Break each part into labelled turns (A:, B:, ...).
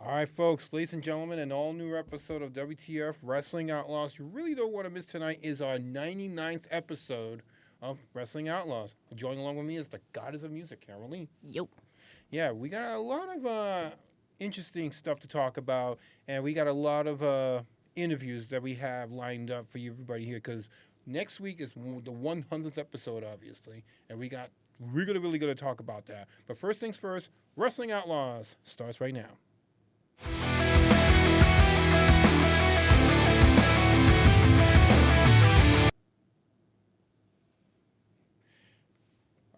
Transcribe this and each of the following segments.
A: All right, folks, ladies and gentlemen, an all-new episode of WTF Wrestling Outlaws. You really don't want to miss tonight is our 99th episode of Wrestling Outlaws. Joining along with me is the goddess of music, Caroleen.
B: Yo.
A: Yeah, we got a lot of interesting stuff to talk about, and we got a lot of interviews that we have lined up for everybody here, because next week is the 100th episode, obviously, and we're really going to talk about that. But first things first, Wrestling Outlaws starts right now.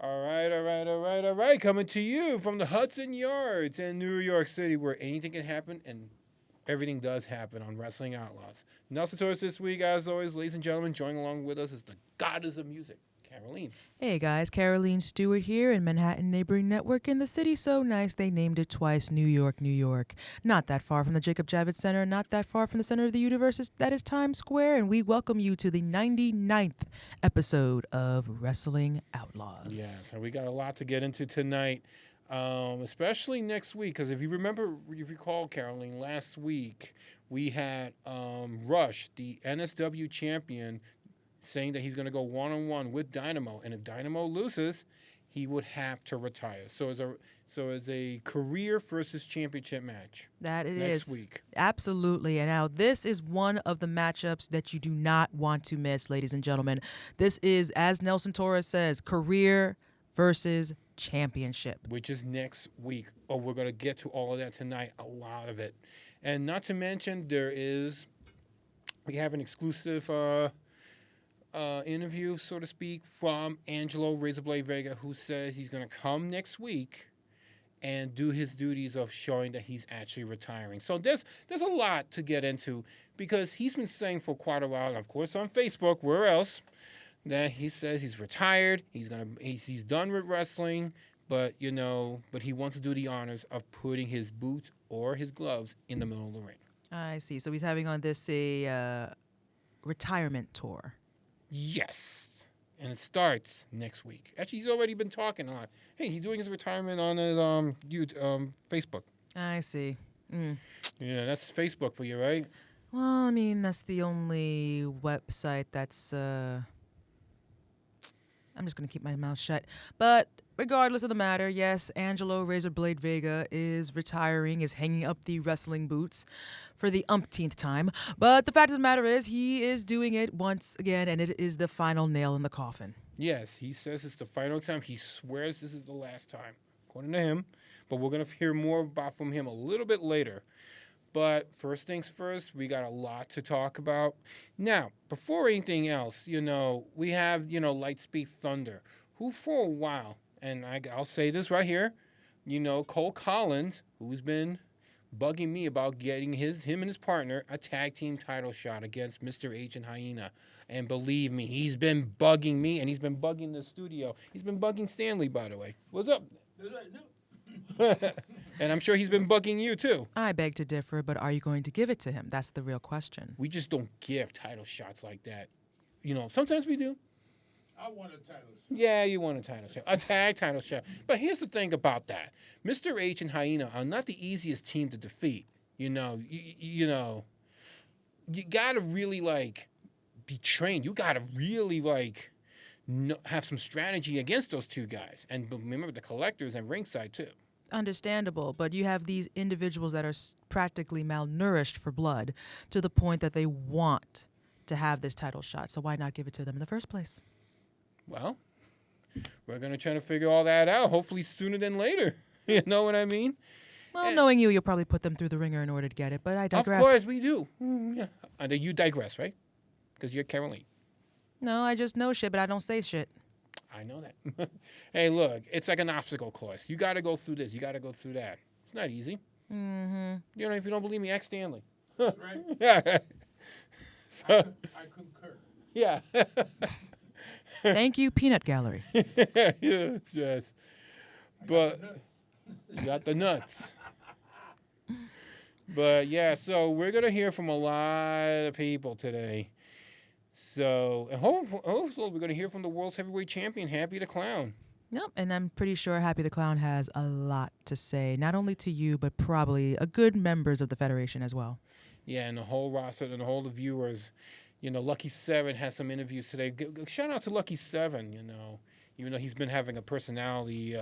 A: All right. Coming to you from the Hudson Yards in New York City, where anything can happen and everything does happen on Wrestling Outlaws. Nelson Torres this week, as always, ladies and gentlemen, joining along with us is the goddess of music, Caroleen.
B: Hey guys, Caroleen Stewart here in Manhattan Neighboring Network in the city so nice they named it twice New York, New York. Not that far from the Jacob Javits Center, not that far from the center of the universe, that is Times Square, and we welcome you to the 99th episode of Wrestling Outlaws.
A: Yeah, so we got a lot to get into tonight, especially next week, because if you recall, Caroline, last week we had Rush, the NSW champion, saying that he's going to go one-on-one with Dynamo, and if Dynamo loses, he would have to retire. So it's a career versus championship match.
B: That it
A: next
B: is.
A: week.
B: Absolutely. And now this is one of the matchups that you do not want to miss, ladies and gentlemen. This is, as Nelson Torres says, career versus championship.
A: Which is next week. Oh, we're going to get to all of that tonight, a lot of it. And not to mention, we have an exclusive interview, so to speak, from Angelo Razorblade Vega, who says he's going to come next week and do his duties of showing that he's actually retiring. So there's a lot to get into, because he's been saying for quite a while, and of course on Facebook, where else, that he says he's retired, he's done with wrestling, but he wants to do the honors of putting his boots or his gloves in the middle of the ring.
B: I see. So he's having on this a retirement tour.
A: Yes. And it starts next week. Actually, he's already been talking on. Hey, he's doing his retirement on his Facebook.
B: I see. Mm.
A: Yeah, that's Facebook for you, right?
B: Well, I mean, that's the only website that's... I'm just going to keep my mouth shut. But regardless of the matter, yes, Angelo Razorblade Vega is retiring, is hanging up the wrestling boots for the umpteenth time. But the fact of the matter is, he is doing it once again, and it is the final nail in the coffin.
A: Yes, he says it's the final time. He swears this is the last time, according to him. But we're going to hear more from him a little bit later. But first things first, we got a lot to talk about. Now, before anything else, we have, Lightspeed Thunder, who for a while, and I'll say this right here, Cole Collins, who's been bugging me about getting him and his partner a tag team title shot against Mr. H and Hyena. And believe me, he's been bugging me, and he's been bugging the studio. He's been bugging Stanley, by the way. What's up? And I'm sure he's been bugging you, too.
B: I beg to differ, but are you going to give it to him? That's the real question.
A: We just don't give title shots like that. Sometimes we do.
C: I want a title shot.
A: Yeah, you want a title shot. A tag title shot. But here's the thing about that. Mr. H and Hyena are not the easiest team to defeat. You got to really, be trained. You got to really, have some strategy against those two guys. And remember the collectors and ringside, too.
B: Understandable, but you have these individuals that are practically malnourished for blood to the point that they want to have this title shot. So why not give it to them in the first place?
A: Well, we're going to try to figure all that out, hopefully sooner than later. You know what I mean?
B: Well, knowing you'll probably put them through the ringer in order to get it, but I digress.
A: Of course we do. Yeah. And you digress, right? Because you're Caroline.
B: No, I just know shit, but I don't say shit.
A: I know that. Hey, look, it's like an obstacle course. You got to go through this. You got to go through that. It's not easy.
B: Mm-hmm.
A: If you don't believe me, ask Stanley.
C: That's right.
A: Yeah. So,
C: I concur.
A: Yeah.
B: Thank you, Peanut Gallery.
A: Yes. But you got the nuts. But, yeah, so we're going to hear from a lot of people today. So, and hopefully we're going to hear from the world's heavyweight champion, Happy the Clown.
B: Yep, and I'm pretty sure Happy the Clown has a lot to say, not only to you, but probably a good members of the Federation as well.
A: Yeah, and the whole roster and the whole the viewers. Lucky Seven has some interviews today. Shout out to Lucky Seven, even though he's been having a personality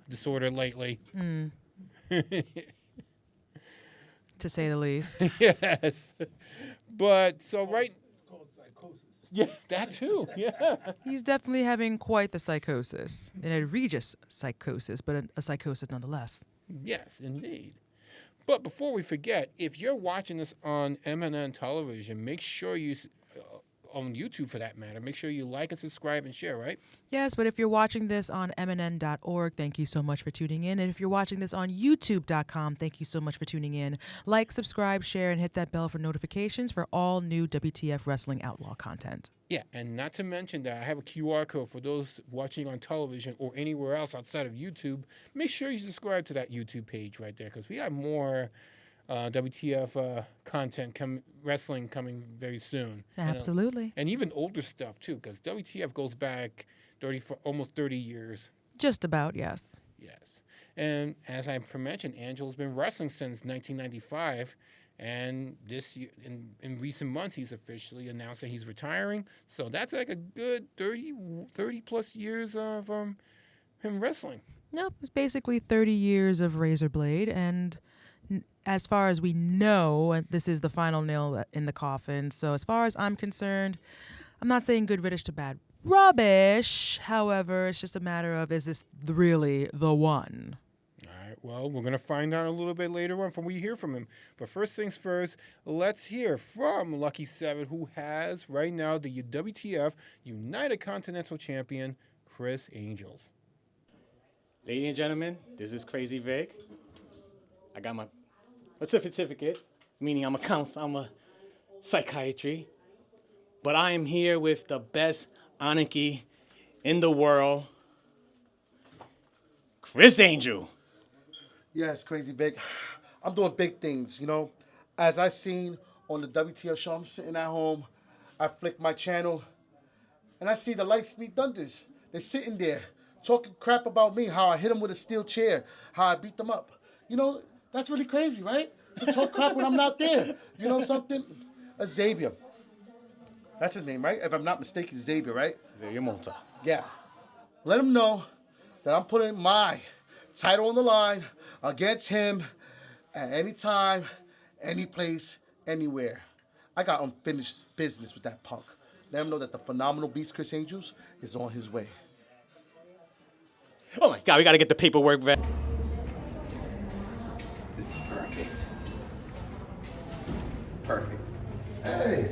A: disorder lately.
B: To say the least.
A: Yes. But so right.
C: It's called psychosis.
A: Yeah, that too. Yeah.
B: He's definitely having quite the psychosis. An egregious psychosis, but a psychosis nonetheless.
A: Yes, indeed. But before we forget, if you're watching this on MNN television, make sure you, on YouTube for that matter, make sure you like and subscribe and share, right?
B: Yes, but if you're watching this on mnn.org, thank you so much for tuning in. And if you're watching this on youtube.com, thank you so much for tuning in. Like, subscribe, share, and hit that bell for notifications for all new WTF Wrestling Outlaw content.
A: Yeah, and not to mention that I have a QR code for those watching on television or anywhere else outside of YouTube. Make sure you subscribe to that YouTube page right there because we have more WTF content wrestling coming very soon.
B: Absolutely.
A: And even older stuff too, because WTF goes back almost 30 years.
B: Just about, yes.
A: Yes. And as I mentioned, Angelo's been wrestling since 1995. And this year, in recent months, he's officially announced that he's retiring. So that's like a good 30 plus years of him wrestling.
B: Nope, it's basically 30 years of Razor Blade. And as far as we know, this is the final nail in the coffin. So as far as I'm concerned, I'm not saying good riddance to bad rubbish. However, it's just a matter of, is this really the one?
A: All right, well, we're going to find out a little bit later on when we hear from him. But first things first, let's hear from Lucky Seven, who has right now the WTF United Continental Champion, Chris Angels.
D: Ladies and gentlemen, this is Crazy Vig. I got my certificate, meaning I'm a psychiatry. But I am here with the best anarchy in the world, Chris Angel.
E: Yes, Crazy Big. I'm doing big things, As I seen on the WTF show, I'm sitting at home, I flick my channel, and I see the Lightspeed Thunders. They're sitting there talking crap about me, how I hit them with a steel chair, how I beat them up. That's really crazy, right? To talk crap when I'm not there. You know something? Xavier. That's his name, right? If I'm not mistaken, Xavier, right?
D: Xavier Monta.
E: Yeah. Let him know that I'm putting my title on the line against him at any time, any place, anywhere. I got unfinished business with that punk. Let him know that the phenomenal beast Chris Angels is on his way.
D: Oh my God, we got to get the paperwork back.
F: This is perfect. Perfect.
G: Hey.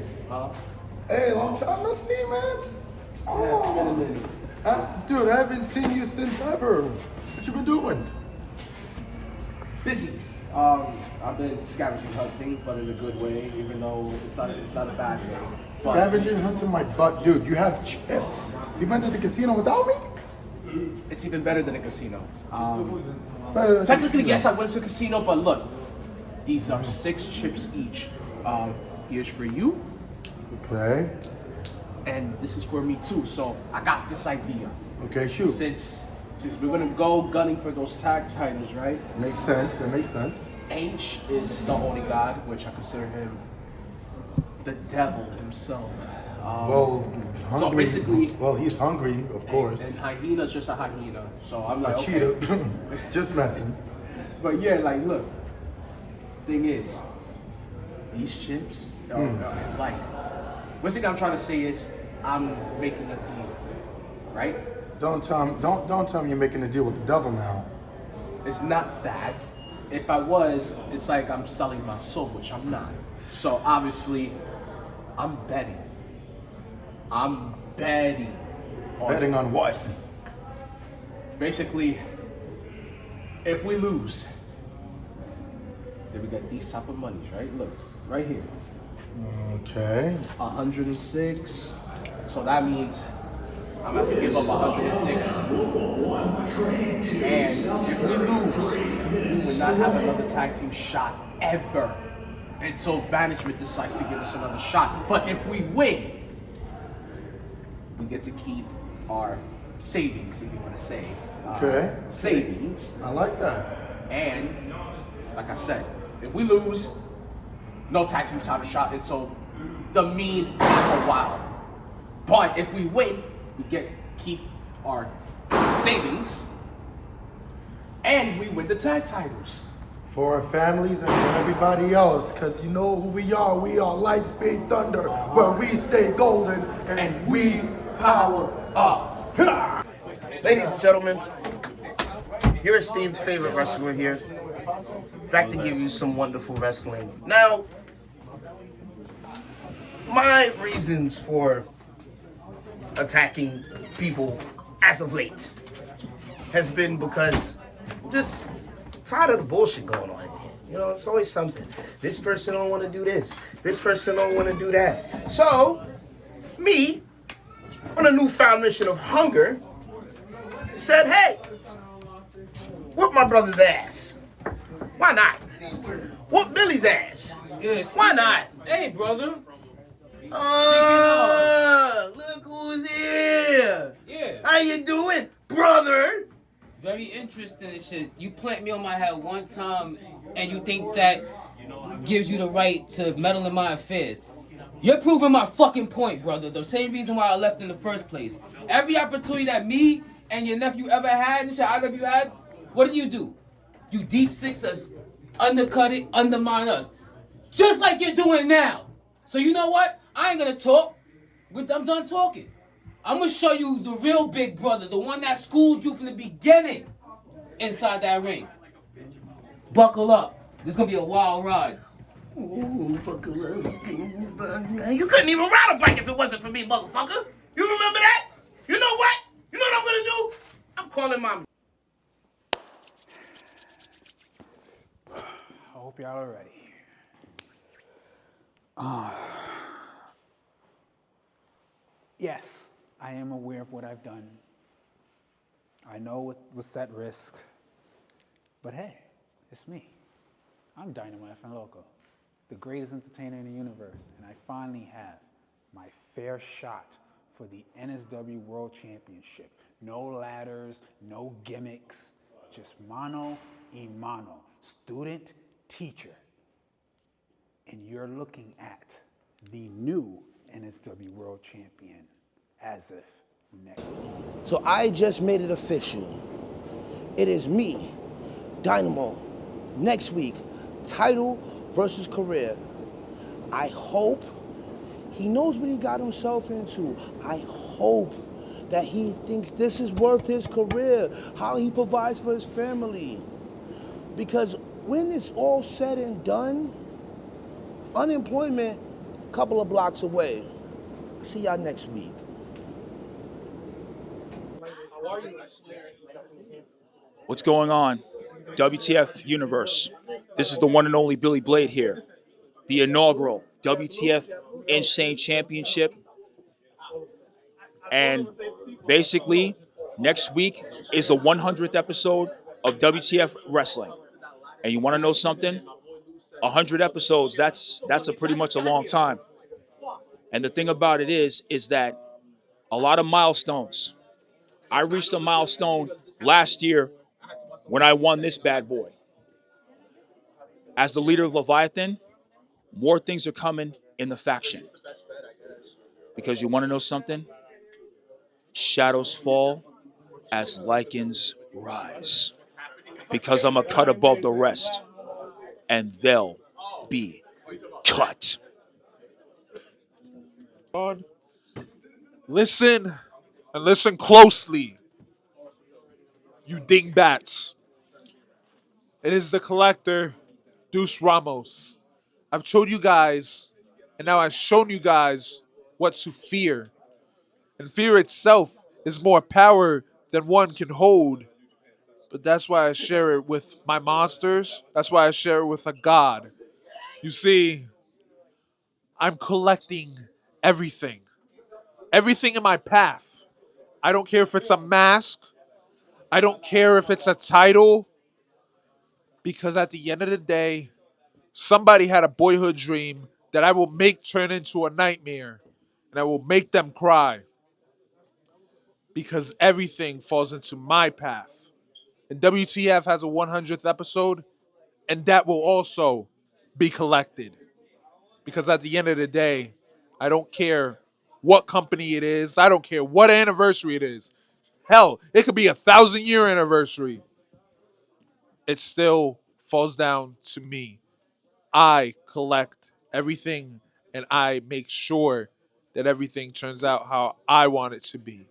G: Hey, long time no see, man.
F: It's been a minute.
G: Dude, I haven't seen you since ever. What you been doing?
F: Busy. I've been scavenging hunting, but in a good way, even though it's not a bad thing. But
G: Scavenging hunting my butt. Dude, you have chips. You went to the casino without me?
F: it's even better than a casino.
G: Better than
F: Technically,
G: casino.
F: yes, I went to a casino, but look, these are 6 chips each. Here's for you,
G: Okay.
F: and this is for me too. So I got this idea.
G: Okay, shoot.
F: Since we're gonna go gunning for those tag titles, right?
G: Makes sense. That makes sense.
F: H is the only god, which I consider him the devil himself.
G: Well,
F: so
G: hungry.
F: basically,
G: Well, he's hungry, of course.
F: and hyena's just a hyena. So I'm
G: A
F: like, okay.
G: cheetah. Just messing.
F: But yeah, like, look. Thing is, these chips, it's like, one thing I'm trying to say is, I'm making a deal, right?
G: Don't tell me you're making a deal with the devil now.
F: It's not that. If I was, it's like I'm selling my soul, which I'm not. So obviously, I'm betting. I'm betting.
G: Betting on what?
F: Basically, if we lose, then we get these type of monies, right? Look, right here.
G: Okay.
F: 106. So that means I'm going to give up 106. And if we lose, we will not have another tag team shot ever until management decides to give us another shot. But if we win, we get to keep our savings, if you want to say.
G: Okay.
F: Savings.
G: I like that.
F: And, like I said, if we lose, no tax team title shot until the mean half a while. But if we win, we get to keep our savings, and we win the tag titles.
G: For our families and for everybody else, because you know who we are. We are Lightspeed Thunder, where we stay golden and we power up.
H: Ladies and gentlemen, your esteemed favorite wrestler here, back to give you some wonderful wrestling. Now, my reasons for attacking people as of late has been because I'm just tired of the bullshit going on here. You know, it's always something. This person don't want to do this. This person don't want to do that. So, me, on a newfound mission of hunger, said, hey, whoop my brother's ass. Why not? Whoop Billy's ass.
I: Yes.
H: Why not?
I: Hey, brother.
H: Look who's here.
I: Yeah.
H: How you doing, brother?
I: Very interesting and shit. You plant me on my head one time and you think that gives you the right to meddle in my affairs. You're proving my fucking point, brother. The same reason why I left in the first place. Every opportunity that me and your nephew ever had and shit either of you had, what do? You deep six us, undercut it, undermine us. Just like you're doing now. So you know what? I ain't gonna talk. I'm done talking. I'm gonna show you the real big brother, the one that schooled you from the beginning inside that ring. Buckle up. This is gonna be a wild ride.
H: Ooh, buckle up. You couldn't even ride a bike if it wasn't for me, motherfucker. You remember that? You know what? You know what I'm gonna do? I'm calling mommy.
J: I hope y'all are ready. Yes, I am aware of what I've done. I know what's at risk. But hey, it's me. I'm Dynamite and Loco, the greatest entertainer in the universe, and I finally have my fair shot for the NSW World Championship. No ladders, no gimmicks, just mano y mano, student, teacher. And you're looking at the new NSW World Champion as of next week.
H: So I just made it official. It is me, Dynamo, next week, title versus career. I hope he knows what he got himself into. I hope that he thinks this is worth his career, how he provides for his family. Because when it's all said and done, unemployment, a couple of blocks away. See y'all next week.
K: What's going on? WTF Universe. This is the one and only Billy Blade here. The inaugural WTF Insane Championship. And basically, next week is the 100th episode of WTF Wrestling. And you want to know something? 100 episodes, that's a pretty much a long time. And the thing about it is that a lot of milestones. I reached a milestone last year when I won this bad boy. As the leader of Leviathan, more things are coming in the faction. Because you want to know something? Shadows fall as lichens rise. Because I'm a cut above the rest. And they'll be cut.
C: Listen, and listen closely, you dingbats. It is the collector, Deuce Ramos. I've told you guys, and now I've shown you guys what to fear. And fear itself is more power than one can hold. But that's why I share it with my monsters. That's why I share it with a god. You see, I'm collecting everything. Everything in my path. I don't care if it's a mask. I don't care if it's a title. Because at the end of the day, somebody had a boyhood dream that I will make turn into a nightmare. And I will make them cry. because everything falls into my path. And WTF has a 100th episode, and that will also be collected. Because at the end of the day, I don't care what company it is. I don't care what anniversary it is. Hell, it could be 1,000-year anniversary. It still falls down to me. I collect everything, and I make sure that everything turns out how I want it to be.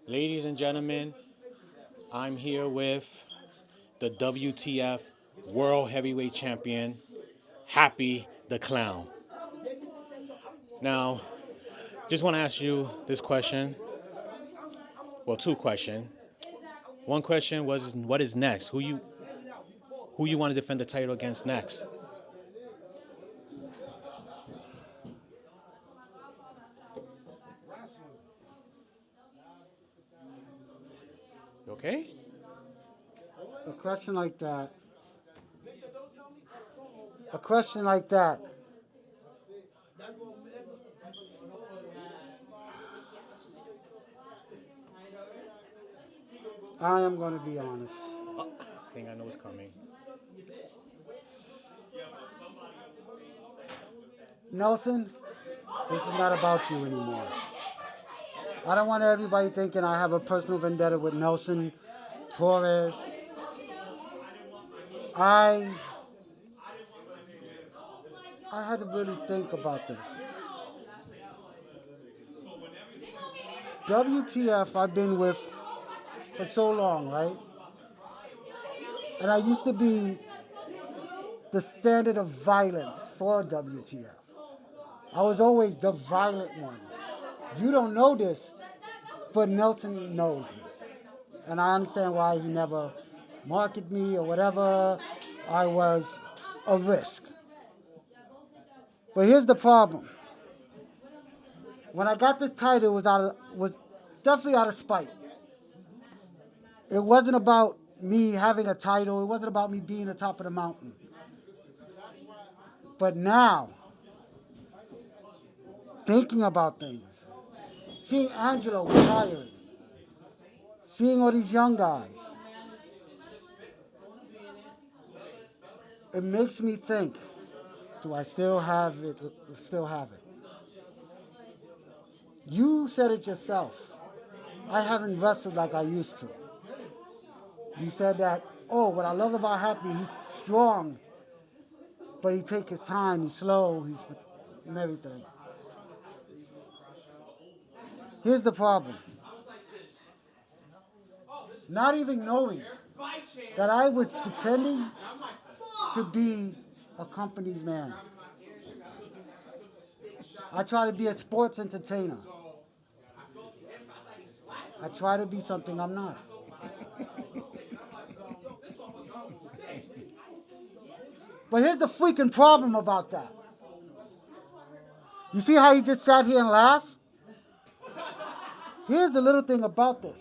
D: Ladies and gentlemen, I'm here with the WTF World Heavyweight Champion, Happy the Clown. Now, just want to ask you this question. Well, two questions. One question was, what is next? Who you want to defend the title against next? You okay?
L: A question like that. A question like that. I am going to be honest.
D: I think I know what's coming.
L: Nelson, this is not about you anymore. I don't want everybody thinking I have a personal vendetta with Nelson, Torres. I had to really think about this. WTF I've been with for so long, right? And I used to be the standard of violence for WTF. I was always the violent one. You don't know this, but Nelson knows this. And I understand why he never marketed me or whatever. I was a risk. But here's the problem. When I got this title, it was definitely out of spite. It wasn't about me having a title. It wasn't about me being the top of the mountain. But now, thinking about things, seeing Angelo retiring, seeing all these young guys, it makes me think, do I still have it? You said it yourself. I haven't wrestled like I used to. You said that, what I love about Happy, he's strong, but he takes his time, he's slow, and everything. Here's the problem. Not even knowing that I was pretending to be a company's man. I try to be a sports entertainer. I try to be something I'm not. But here's the freaking problem about that. You see how he just sat here and laughed? Here's the little thing about this.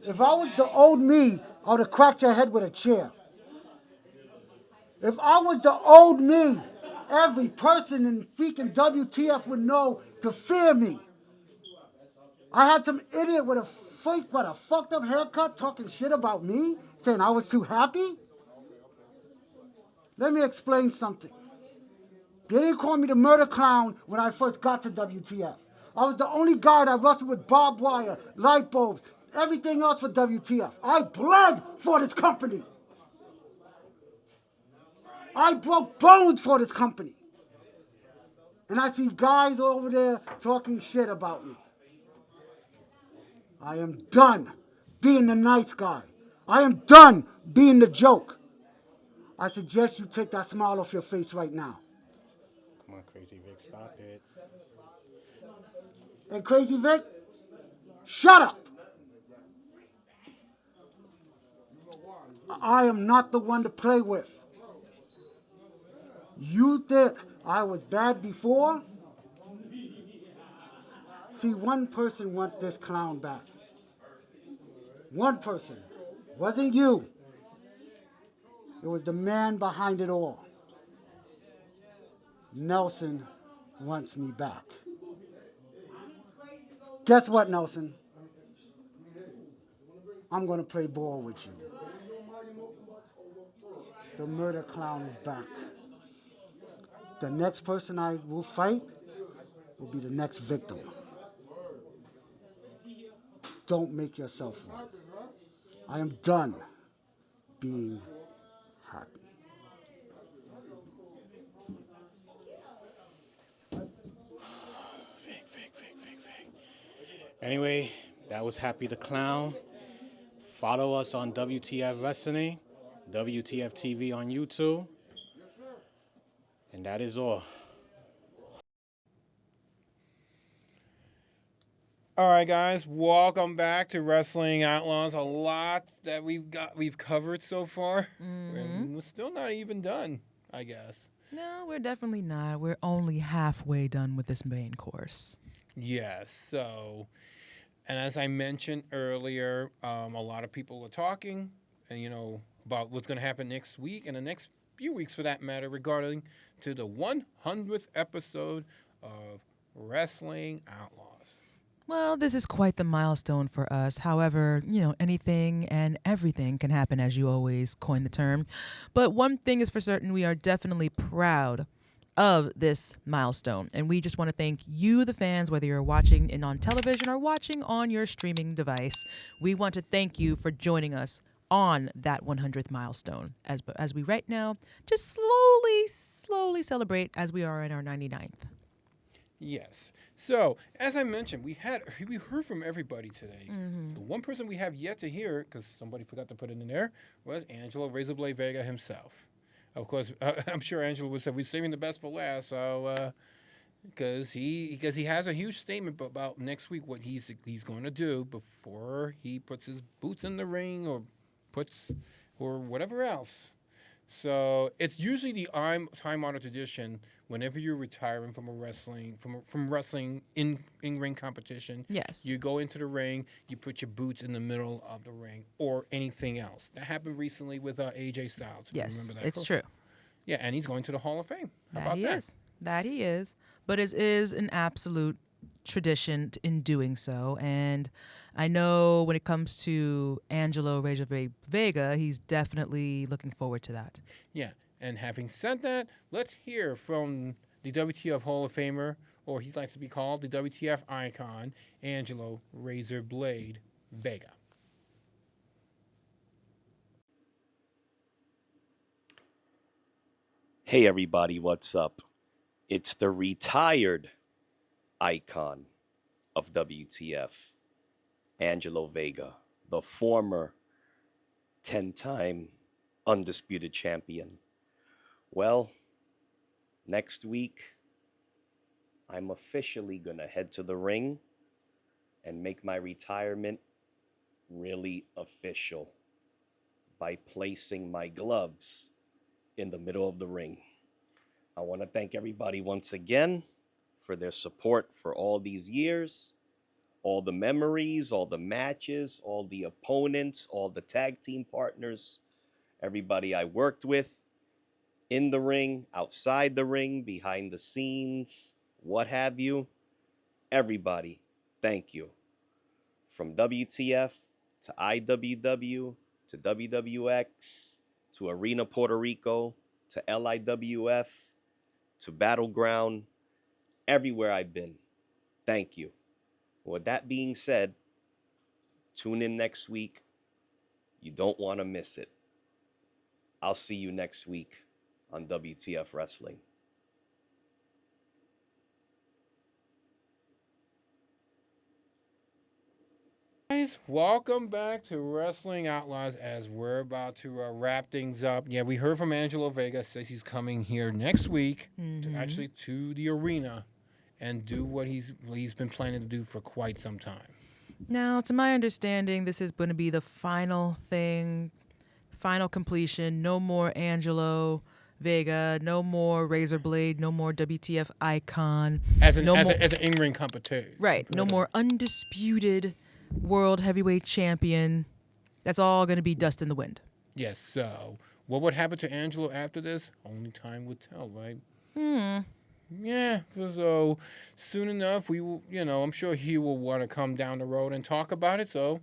L: If I was the old me, I would have cracked your head with a chair. If I was the old me, every person in freaking WTF would know to fear me. I had some idiot with a fucked up haircut talking shit about me, saying I was too happy. Let me explain something. They didn't call me the murder clown when I first got to WTF. I was the only guy that wrestled with barbed wire, light bulbs, everything else for WTF. I bled for this company. I broke bones for this company. And I see guys over there talking shit about me. I am done being the nice guy. I am done being the joke. I suggest you take that smile off your face right now.
D: Come on, Crazy Vic, stop it.
L: And Crazy Vic, shut up. I am not the one to play with. You think I was bad before? See, one person wants this clown back. One person. Wasn't you. It was the man behind it all. Nelson wants me back. Guess what, Nelson? I'm going to play ball with you. The murder clown is back. The next person I will fight will be the next victim. Don't make yourself one. I am done being happy.
D: Anyway, that was Happy the Clown. Follow us on WTF Wrestling, WTF TV on YouTube. And that is all.
A: All right, guys, welcome back to Wrestling Outlaws. A lot that we've covered so far.
B: Mm-hmm.
A: We're still not even done, I guess.
B: No, we're definitely not. We're only halfway done with this main course.
A: Yes. So, and as I mentioned earlier, a lot of people are talking, and about what's going to happen next week and the next few weeks, for that matter, regarding to the 100th episode of Wrestling Outlaws.
B: Well, this is quite the milestone for us. However, anything and everything can happen, as you always coin the term. But one thing is for certain, we are definitely proud of this milestone. And we just want to thank you, the fans, whether you're watching in on television or watching on your streaming device. We want to thank you for joining us on that 100th milestone. As we right now just slowly celebrate as we are in our 99th.
A: Yes. So, as I mentioned, we heard from everybody today.
B: Mm-hmm.
A: The one person we have yet to hear, because somebody forgot to put it in there, was Angelo Razorblade Vega himself. Of course, I'm sure Angelo would say we're saving the best for last. So, because he has a huge statement about next week what he's going to do before he puts his boots in the ring or whatever else. So it's usually the time-honored tradition whenever you're retiring from from wrestling in ring competition.
B: Yes.
A: You go into the ring, you put your boots in the middle of the ring or anything else. That happened recently with AJ Styles. If
B: Yes,
A: you remember that.
B: it's true.
A: Yeah, and he's going to the Hall of Fame. How about that?
B: That he is. But it is an absolute tradition in doing so. And I know when it comes to Angelo Razorblade Vega, he's definitely looking forward to that.
A: Yeah, and having said that, let's hear from the WTF Hall of Famer, or he likes to be called the WTF icon, Angelo Razorblade Vega.
M: Hey everybody, what's up? It's the retired icon of WTF, Angelo Vega, the former 10-time undisputed champion. Well, next week, I'm officially gonna head to the ring and make my retirement really official by placing my gloves in the middle of the ring. I want to thank everybody once again for their support for all these years, all the memories, all the matches, all the opponents, all the tag team partners, everybody I worked with in the ring, outside the ring, behind the scenes, what have you. Everybody, thank you. From WTF to IWW to WWX to Arena Puerto Rico to LIWF to Battleground, everywhere I've been. Thank you. With that being said, tune in next week. You don't want to miss it. I'll see you next week on WTF Wrestling.
A: Guys, welcome back to Wrestling Outlaws as we're about to wrap things up. Yeah, we heard from Angelo Vega, says he's coming here next week to the arena and do what he's been planning to do for quite some time.
B: Now, to my understanding, this is going to be the final thing, final completion. No more Angelo Vega, no more Razorblade, no more WTF icon.
A: As an in-ring competitor.
B: Right. No more undisputed world heavyweight champion. That's all going to be dust in the wind.
A: Yes, so What would happen to Angelo after this? Only time would tell, right? Yeah, so soon enough, we will, I'm sure he will want to come down the road and talk about it. So,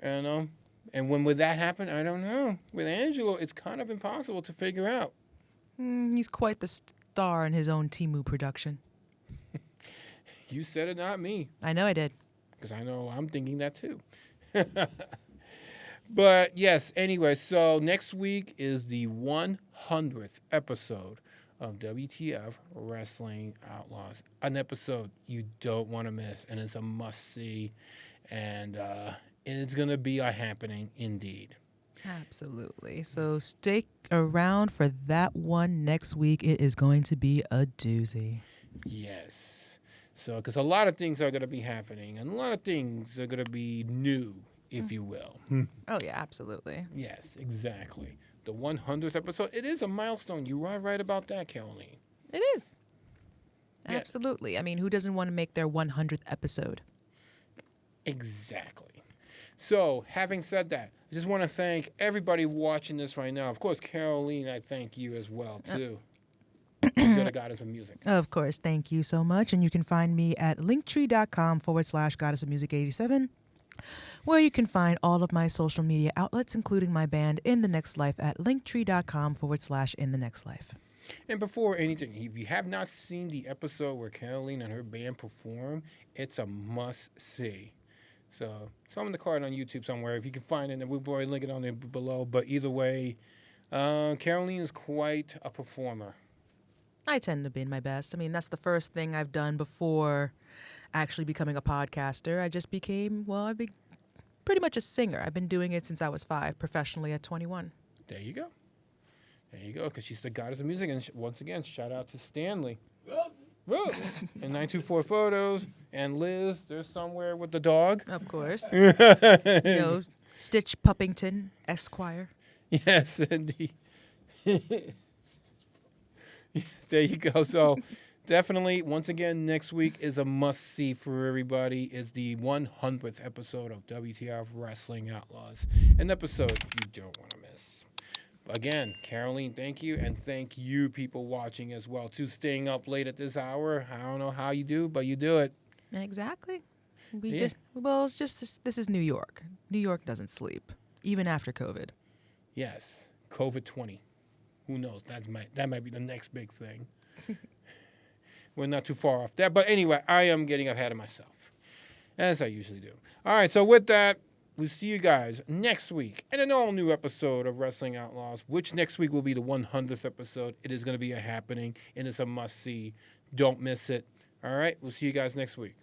A: and when would that happen? I don't know. With Angelo, it's kind of impossible to figure out.
B: He's quite the star in his own Temu production.
A: You said it, not me.
B: I know I did.
A: Because I know I'm thinking that too. But yes, anyway, so next week is the 100th episode of WTF Wrestling Outlaws. An episode you don't want to miss, and it's a must-see, and it's going to be a happening indeed.
B: Absolutely. So stick around for that one next week. It is going to be a doozy.
A: Yes. So, because a lot of things are going to be happening, and a lot of things are going to be new, if you will.
B: Oh, yeah, absolutely.
A: Yes, exactly. The 100th episode, it is a milestone. You are right about that, Caroleen.
B: It is.
A: Yeah.
B: Absolutely. I mean, who doesn't want to make their 100th episode?
A: Exactly. So, having said that, I just want to thank everybody watching this right now. Of course, Caroleen, I thank you as well, too. You're the goddess of music.
B: Of course. Thank you so much. And you can find me at linktree.com/goddessofmusic87, where you can find all of my social media outlets, including my band In the Next Life at linktree.com/In the Next Life.
A: And before anything, if you have not seen the episode where Caroleen and her band perform, it's a must-see. So, it's on the card on YouTube somewhere. If you can find it, and we'll probably link it on there below. But either way, Caroleen is quite a performer.
B: I tend to be in my best. I mean, that's the first thing I've done before actually becoming a podcaster. I just became, pretty much a singer. I've been doing it since I was 5, professionally at 21.
A: There you go. There you go, because she's the goddess of music. And once again, shout out to Stanley. Whoa. And 924 Photos. And Liz, there's somewhere with the dog.
B: Of course. Stitch Puppington, Esquire.
A: Yes, indeed. Yes, there you go. So definitely, once again, next week is a must-see for everybody. It's the 100th episode of WTF Wrestling Outlaws, an episode you don't want to miss. Again, Caroleen, thank you, and thank you, people watching as well, too. Staying up late at this hour, I don't know how you do, but you do it.
B: Exactly.
A: This
B: is New York. New York doesn't sleep, even after COVID.
A: Yes, COVID-20. Who knows? That might be the next big thing. We're not too far off that. But anyway, I am getting ahead of myself, as I usually do. All right, so with that, we'll see you guys next week in an all-new episode of Wrestling Outlaws, which next week will be the 100th episode. It is going to be a happening, and it's a must-see. Don't miss it. All right, we'll see you guys next week.